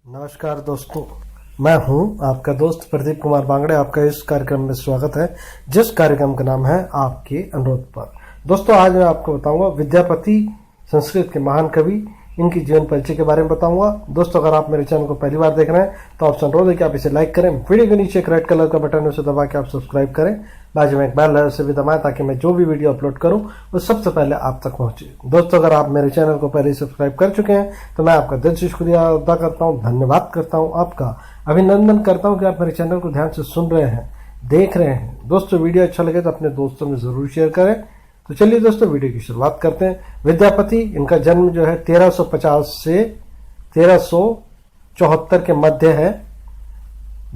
नमस्कार दोस्तों, मैं हूं आपका दोस्त प्रदीप कुमार बांगड़े। आपका इस कार्यक्रम में स्वागत है, जिस कार्यक्रम का नाम है आपके अनुरोध पर। दोस्तों, आज मैं आपको बताऊंगा विद्यापति संस्कृत के महान कवि, इनकी जीवन परिचय के बारे में बताऊंगा। दोस्तों, अगर आप मेरे चैनल को पहली बार देख रहे हैं तो आपसे अनुरोध है कि आप इसे लाइक करें। वीडियो के नीचे एक रेड कलर का बटन है, उसे दबा के आप सब्सक्राइब करें। बाजू में एक बेल है, उसे भी दबाएं ताकि मैं जो भी वीडियो अपलोड करूं वो सबसे पहले आप तक पहुंचे। दोस्तों, अगर आप मेरे चैनल को पहले सब्सक्राइब कर चुके हैं तो मैं आपका दिल से शुक्रिया अदा करता हूं, धन्यवाद करता हूं, आपका अभिनंदन करता हूं कि आप मेरे चैनल को ध्यान से सुन रहे हैं, देख रहे हैं। दोस्तों, वीडियो अच्छा लगे तो अपने दोस्तों में जरूर शेयर करें। तो चलिए दोस्तों, वीडियो की शुरुआत करते हैं। विद्यापति, इनका जन्म जो है 1350 से 1374 के मध्य है।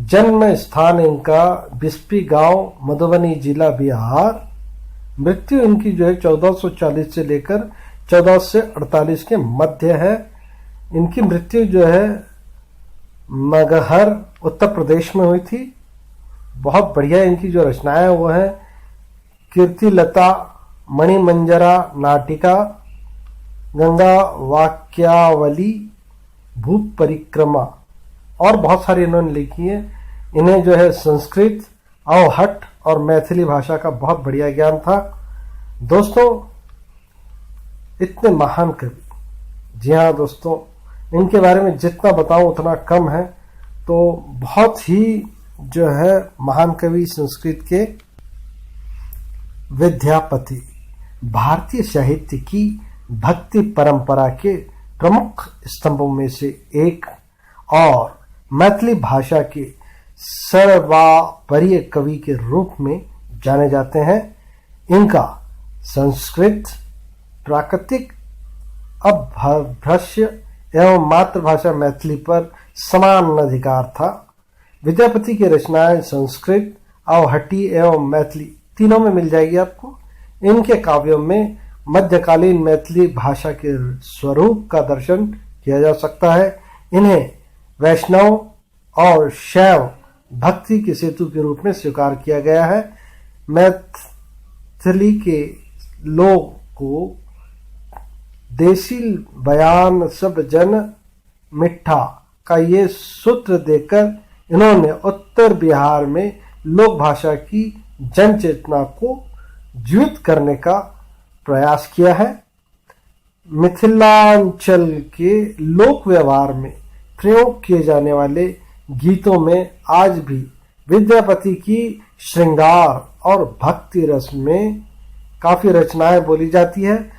जन्म स्थान इनका बिस्पी गांव, मधुबनी जिला, बिहार। मृत्यु इनकी जो है 1440 से लेकर 1448 के मध्य है। इनकी मृत्यु जो है मगहर, उत्तर प्रदेश में हुई थी। बहुत बढ़िया इनकी जो रचनाएं वो है कीर्तिलता, मणिमंजरा नाटिका, गंगा वाक्यावली, भूप परिक्रमा और बहुत सारी इन्होंने लिखी है। इन्हें जो है संस्कृत, अवहट्ट और मैथिली भाषा का बहुत बढ़िया ज्ञान था। दोस्तों, इतने महान कवि, जी हाँ दोस्तों, इनके बारे में जितना बताऊं उतना कम है। तो बहुत ही जो है महान कवि संस्कृत के विद्यापति भारतीय साहित्य की भक्ति परंपरा के प्रमुख स्तंभों में से एक और मैथिली भाषा के सर्वापरिय कवि के रूप में जाने जाते हैं। इनका संस्कृत, प्राकृतिक, अपभ्रश्य एवं मातृभाषा मैथिली पर समान अधिकार था। विद्यापति की रचनाएं संस्कृत, अवहट्टी एवं मैथिली तीनों में मिल जाएगी आपको। इनके काव्यों में मध्यकालीन मैथिली भाषा के स्वरूप का दर्शन किया जा सकता है। इन्हें वैष्णव और शैव भक्ति के सेतु के रूप में स्वीकार किया गया है। मैथिली के लोग को देसी बयान सब जन मिठा का ये सूत्र देकर इन्होंने उत्तर बिहार में लोक भाषा की जन चेतना को जीवित करने का प्रयास किया है। मिथिलांचल के लोक व्यवहार में प्रयोग किए जाने वाले गीतों में आज भी विद्यापति की श्रृंगार और भक्ति रस में काफी रचनाएं बोली जाती है।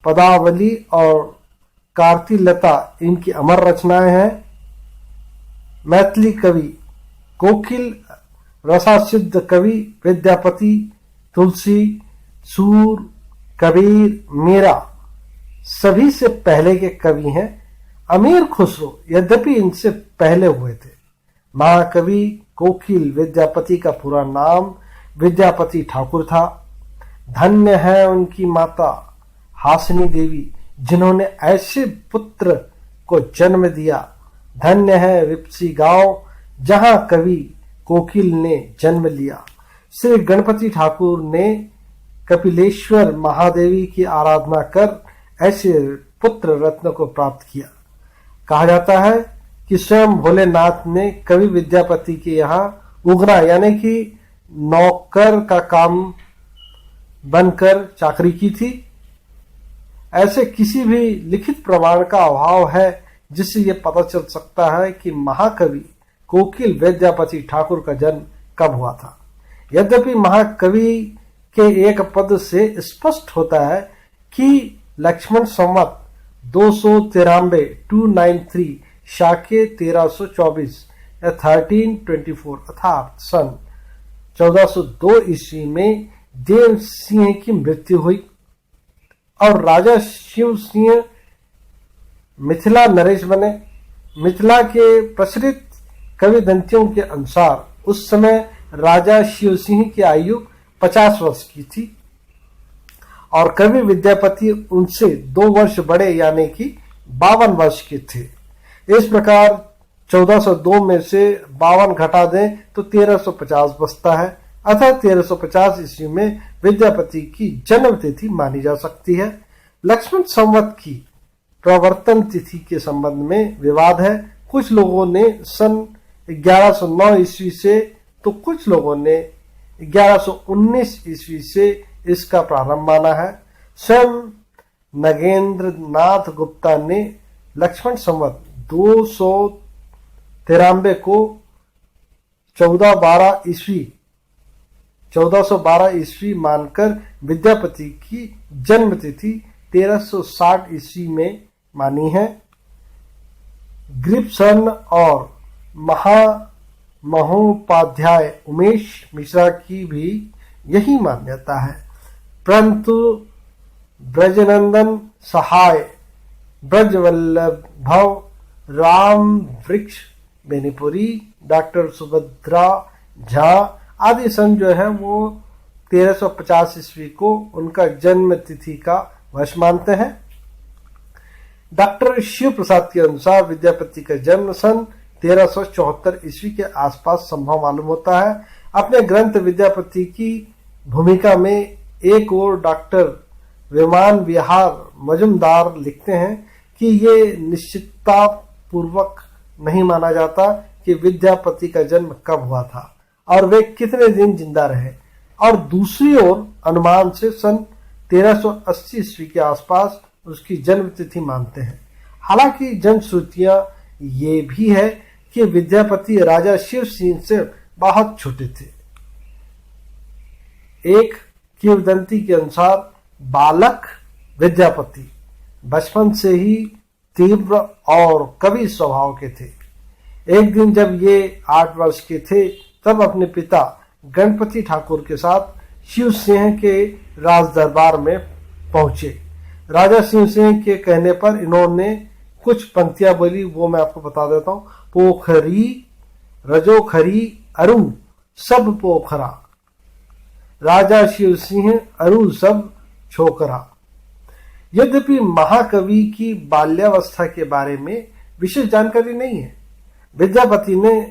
पदावली और कार्तिलता इनकी अमर रचनाएं हैं। मैथिली कवि कोकिल, रसासिद्ध कवि विद्यापति, तुलसी, सूर, कबीर, मीरा सभी से पहले के कवि हैं। अमीर खुसरो यद्यपि इनसे पहले हुए थे। महाकवि कोकिल विद्यापति का पूरा नाम विद्यापति ठाकुर था। धन्य है उनकी माता हासिनी देवी, जिन्होंने ऐसे पुत्र को जन्म दिया। धन्य है विप्सी गांव, जहां कवि कोकिल ने जन्म लिया। श्री गणपति ठाकुर ने कपिलेश्वर महादेवी की आराधना कर ऐसे पुत्र रत्न को प्राप्त किया। कहा जाता है कि स्वयं भोलेनाथ ने कवि विद्यापति के यहाँ उगना यानी कि नौकर का काम बनकर चाकरी की थी। ऐसे किसी भी लिखित प्रमाण का अभाव है जिससे यह पता चल सकता है कि महाकवि कोकिल विद्यापति ठाकुर का जन्म कब हुआ था। यद्यपि महाकवि के एक पद से स्पष्ट होता है कि लक्ष्मण संवत 293 शाके 1324 या 1324 अर्थात सन 1402 ईस्वी में देव सिंह की मृत्यु हुई और राजा शिव सिंह मिथिला नरेश बने। मिथिला के प्रचलित कविदंतियों के अनुसार उस समय राजा शिव सिंह की आयु 50 वर्ष की थी और कवि विद्यापति उनसे 2 वर्ष बड़े यानी कि 52 वर्ष के थे। इस प्रकार 1402 में से 52 घटा दें तो 1350 बचता है। अतः 1350 ईस्वी में विद्यापति की जन्म तिथि मानी जा सकती है। लक्ष्मण संवत की प्रवर्तन तिथि के संबंध में विवाद है। कुछ लोगों ने सन 1109 ईस्वी से तो कुछ लोगों ने 1119 ईस्वी से इसका प्रारंभ माना है। स्वयं नगेंद्र नाथ गुप्ता ने लक्ष्मण संवत 293 को 1412 ईस्वी मानकर विद्यापति की जन्म तिथि 1360 ईस्वी में मानी है। ग्रिपसन और महोपाध्याय उमेश मिश्रा की भी यही मान्यता है, परंतु ब्रजनंदन सहाय, ब्रजवल्लभ राम वृक्ष बेनीपुरी, डॉक्टर सुभद्रा झा आदि संत जो है वो 1350 ईस्वी को उनका जन्म तिथि का वर्ष मानते हैं। डॉक्टर शिव प्रसाद के अनुसार विद्यापति का जन्म सन 1374 ईस्वी के आसपास संभव मालूम होता है। अपने ग्रंथ विद्यापति की भूमिका में एक और डॉक्टर विमान विहार मजुमदार लिखते हैं कि ये निश्चितता पूर्वक नहीं माना जाता कि विद्यापति का जन्म कब हुआ था और वे कितने दिन जिंदा रहे, और दूसरी ओर अनुमान से सन 1380 ईस्वी के आसपास उसकी जन्म तिथि मानते हैं। हालांकि जनश्रुतियां ये भी है कि विद्यापति राजा शिव सिंह से बहुत छोटे थे। एक किंवदंती के अनुसार बालक विद्यापति बचपन से ही तीव्र और कवि स्वभाव के थे। एक दिन जब ये 8 वर्ष के थे तब अपने पिता गणपति ठाकुर के साथ शिव सिंह के राज दरबार में पहुंचे। राजा शिव सिंह के कहने पर इन्होंने कुछ पंक्तियां बोली, वो मैं आपको बता देता हूं। पोखरी रजोखरी अरु सब पोखरा, राजा शिव सिंह अरु सब छोकरा। यद्यपि महाकवि की बाल्यावस्था के बारे में विशेष जानकारी नहीं है। विद्यापति ने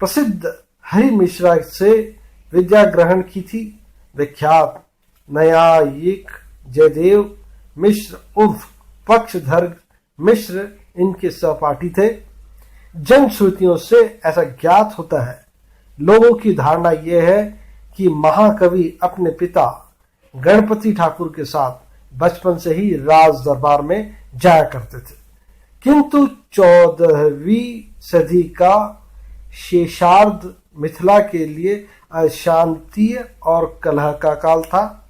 प्रसिद्ध हरि मिश्रा से विद्या ग्रहण की थी। विख्यात न्यायिक जयदेव मिश्र उर्फ पक्षधर मिश्र इनके सहपाठी थे। जनश्रुतियों से ऐसा ज्ञात होता है। लोगों की धारणा यह है कि महाकवि अपने पिता गणपति ठाकुर के साथ बचपन से ही राज दरबार में जाया करते थे, किंतु 14वीं सदी का शेषार्ध मिथिला के लिए अशांति और कलह का काल था।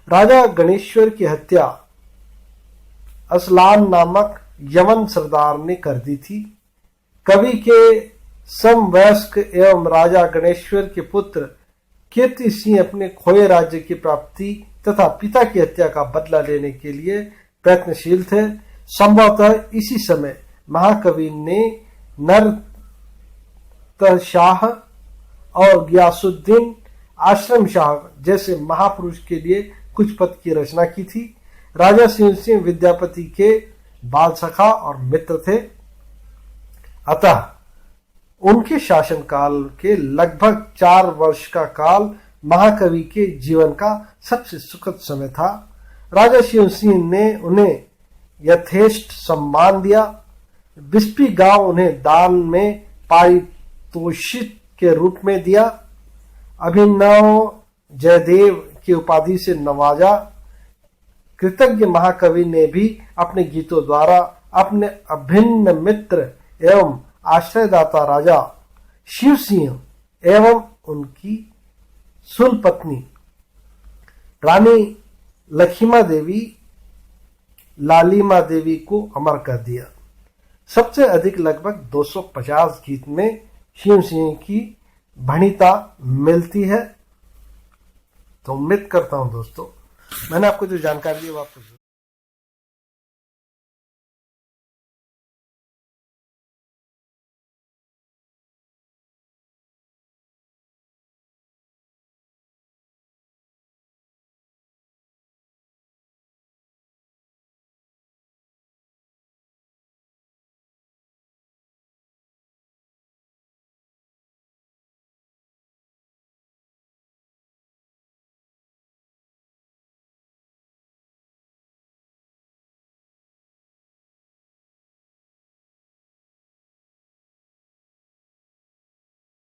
राजा गणेश्वर की हत्या असलान नामक यमन सरदार ने कर दी थी। कवि के समवयस्क एवं राजा गणेश्वर के पुत्र कीर्ति सिंह अपने खोए राज्य की प्राप्ति तथा पिता की हत्या का बदला लेने के लिए प्रयत्नशील थे। संभवतः इसी समय महाकवि ने नरतशाह और गियासुद्दीन आश्रम शाह जैसे महापुरुष के लिए कुछ पद की रचना की थी। राजा शिव सिंह विद्यापति के बाल सखा और मित्र थे, अतः उनके शासनकाल के लगभग 4 वर्ष का काल महाकवि के जीवन का सबसे सुखद समय था। राजा शिव सिंह ने उन्हें यथेष्ट सम्मान दिया। बिस्पी गांव उन्हें दान में पारितोषिक के रूप में दिया। अभिनव जयदेव की उपाधि से नवाजा। कृतज्ञ महाकवि ने भी अपने गीतों द्वारा अपने अभिन्न मित्र एवं आश्रयदाता राजा शिव सिंह एवं उनकी सुल पत्नी रानी लखीमा देवी लालिमा देवी को अमर कर दिया। सबसे अधिक लगभग 250 गीत में शिव सिंह की भणिता मिलती है। तो उम्मीद करता हूं दोस्तों मैंने आपको जो जानकारी दी वो आपको